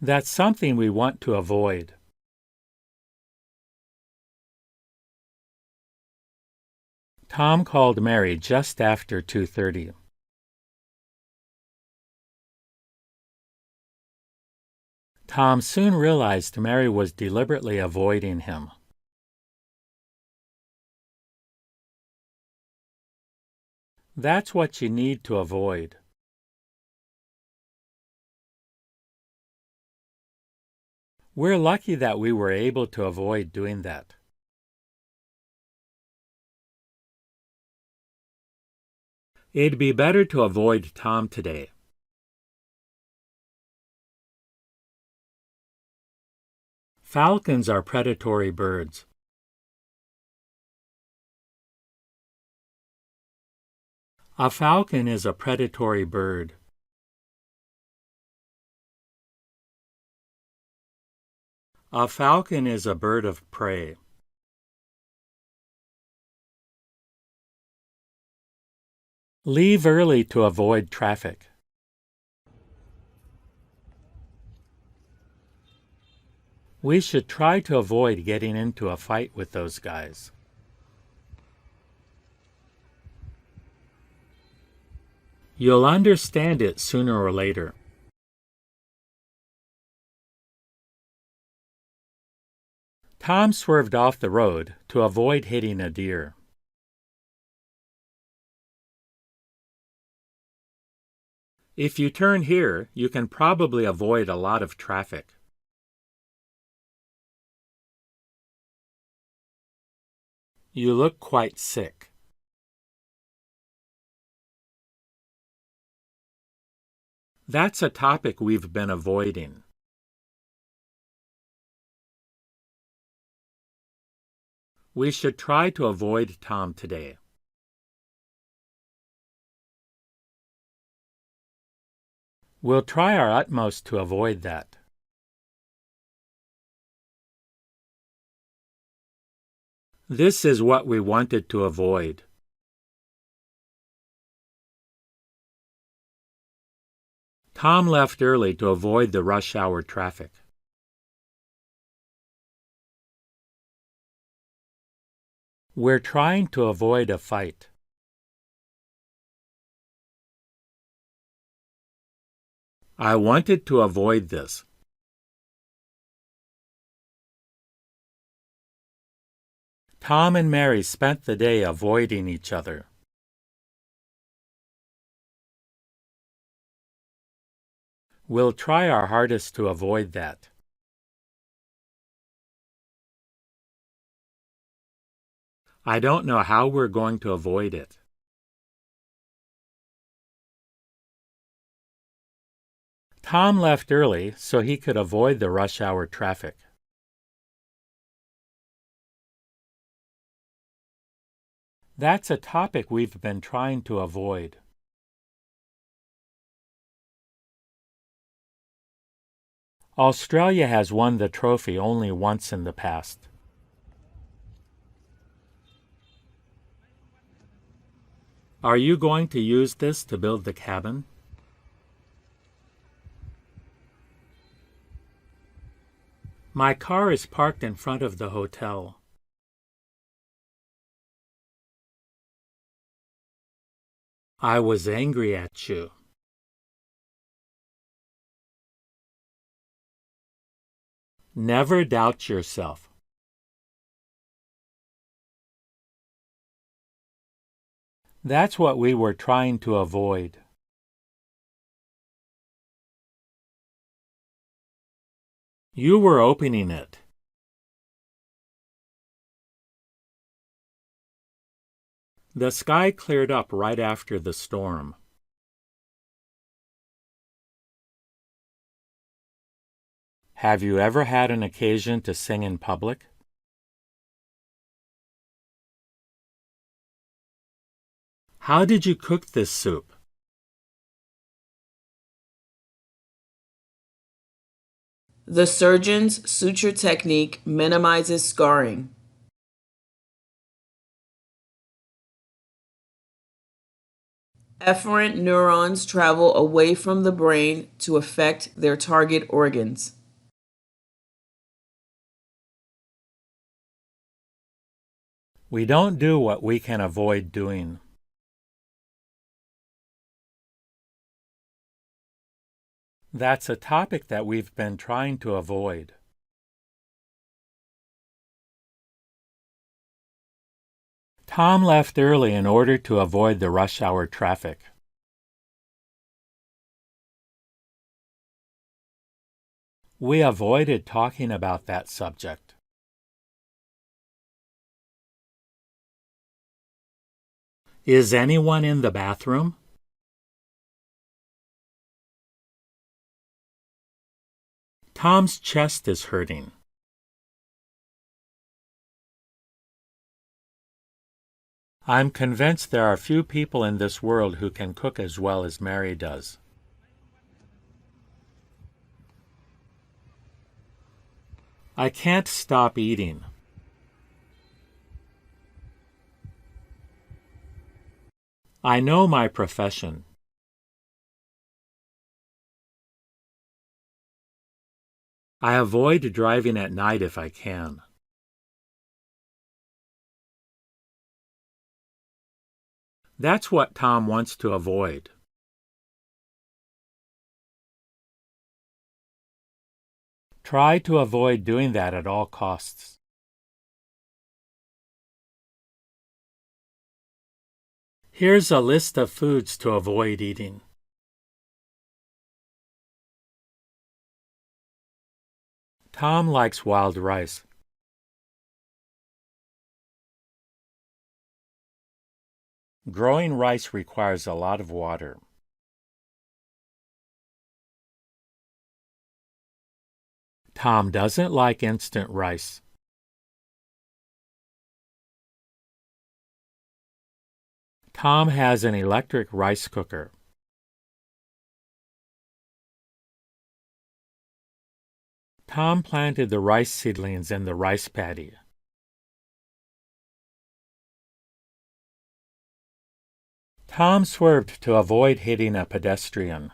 That's something we want to avoid. Tom called Mary just after 2:30. Tom soon realized Mary was deliberately avoiding him. That's what you need to avoid. We're lucky that we were able to avoid doing that. It'd be better to avoid Tom today. Falcons are predatory birds. A falcon is a predatory bird. A falcon is a bird of prey. Leave early to avoid traffic. We should try to avoid getting into a fight with those guys. You'll understand it sooner or later. Tom swerved off the road to avoid hitting a deer. If you turn here, you can probably avoid a lot of traffic. You look quite sick. That's a topic we've been avoiding. We should try to avoid Tom today. We'll try our utmost to avoid that. This is what we wanted to avoid. Tom left early to avoid the rush hour traffic. We're trying to avoid a fight. I wanted to avoid this. Tom and Mary spent the day avoiding each other. We'll try our hardest to avoid that. I don't know how we're going to avoid it. Tom left early so he could avoid the rush hour traffic. That's a topic we've been trying to avoid. Australia has won the trophy only once in the past. Are you going to use this to build the cabin? My car is parked in front of the hotel. I was angry at you. Never doubt yourself. That's what we were trying to avoid. You were opening it. The sky cleared up right after the storm. Have you ever had an occasion to sing in public? How did you cook this soup? The surgeon's suture technique minimizes scarring. Efferent neurons travel away from the brain to affect their target organs. We don't do what we can avoid doing. That's a topic that we've been trying to avoid. Tom left early in order to avoid the rush hour traffic. We avoided talking about that subject. Is anyone in the bathroom? Tom's chest is hurting. I'm convinced there are few people in this world who can cook as well as Mary does. I can't stop eating. I know my profession. I avoid driving at night if I can. That's what Tom wants to avoid. Try to avoid doing that at all costs. Here's a list of foods to avoid eating. Tom likes wild rice. Growing rice requires a lot of water. Tom doesn't like instant rice. Tom has an electric rice cooker. Tom planted the rice seedlings in the rice paddy. Tom swerved to avoid hitting a pedestrian.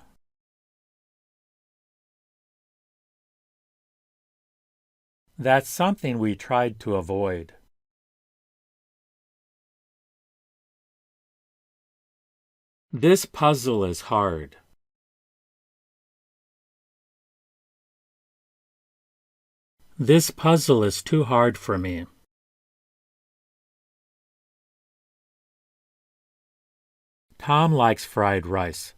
That's something we tried to avoid. This puzzle is hard. This puzzle is too hard for me. Tom likes fried rice.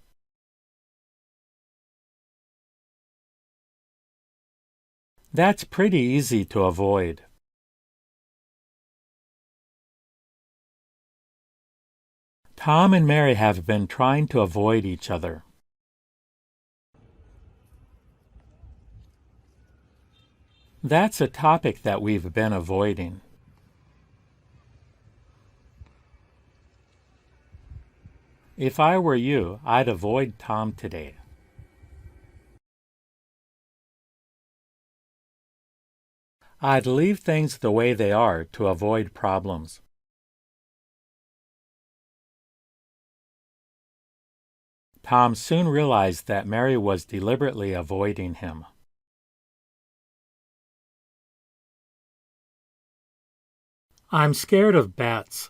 That's pretty easy to avoid. Tom and Mary have been trying to avoid each other. That's a topic that we've been avoiding. If I were you, I'd avoid Tom today. I'd leave things the way they are to avoid problems. Tom soon realized that Mary was deliberately avoiding him. I'm scared of bats.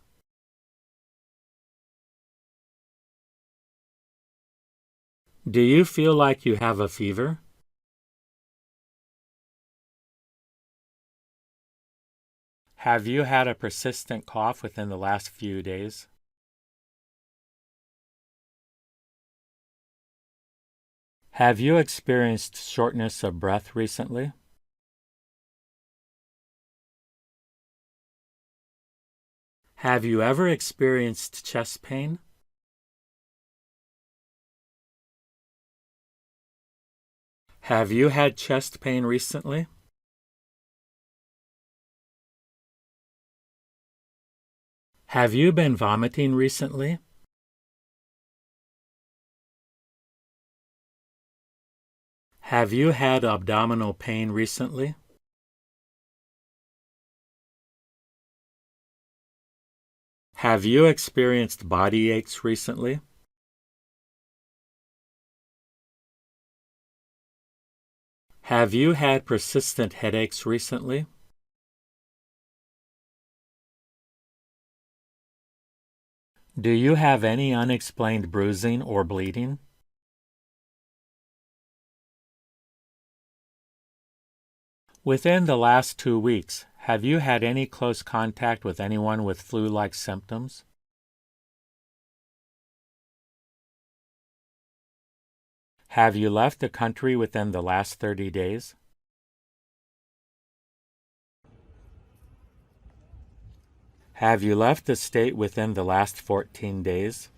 Do you feel like you have a fever? Have you had a persistent cough within the last few days? Have you experienced shortness of breath recently? Have you ever experienced chest pain? Have you had chest pain recently? Have you been vomiting recently? Have you had abdominal pain recently? Have you experienced body aches recently? Have you had persistent headaches recently? Do you have any unexplained bruising or bleeding? Within the last 2 weeks, have you had any close contact with anyone with flu-like symptoms? Have you left the country within the last 30 days? Have you left the state within the last 14 days?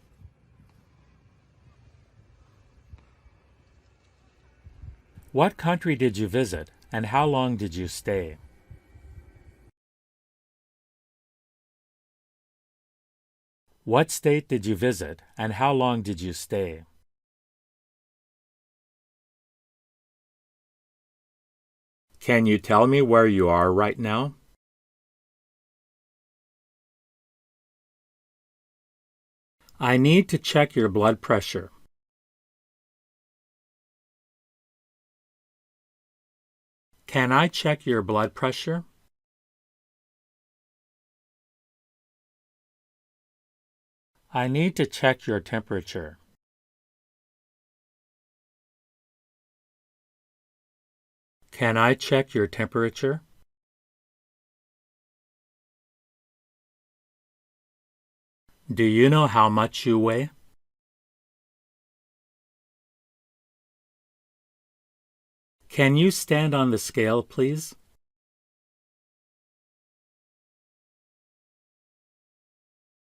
What country did you visit, and how long did you stay? What state did you visit, and how long did you stay? Can you tell me where you are right now? I need to check your blood pressure. Can I check your blood pressure? I need to check your temperature. Can I check your temperature? Do you know how much you weigh? Can you stand on the scale, please?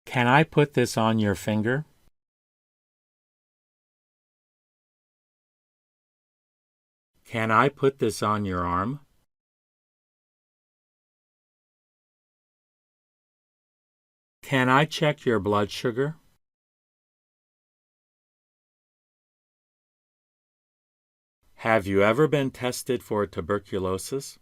Can I put this on your finger? Can I put this on your arm? Can I check your blood sugar? Have you ever been tested for tuberculosis?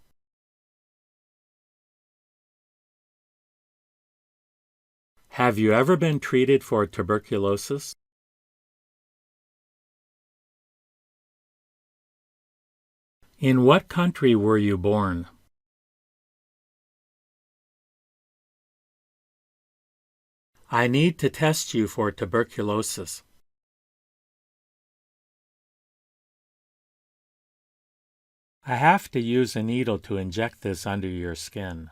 Have you ever been treated for tuberculosis? In what country were you born? I need to test you for tuberculosis. I have to use a needle to inject this under your skin.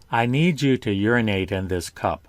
I need you to urinate in this cup.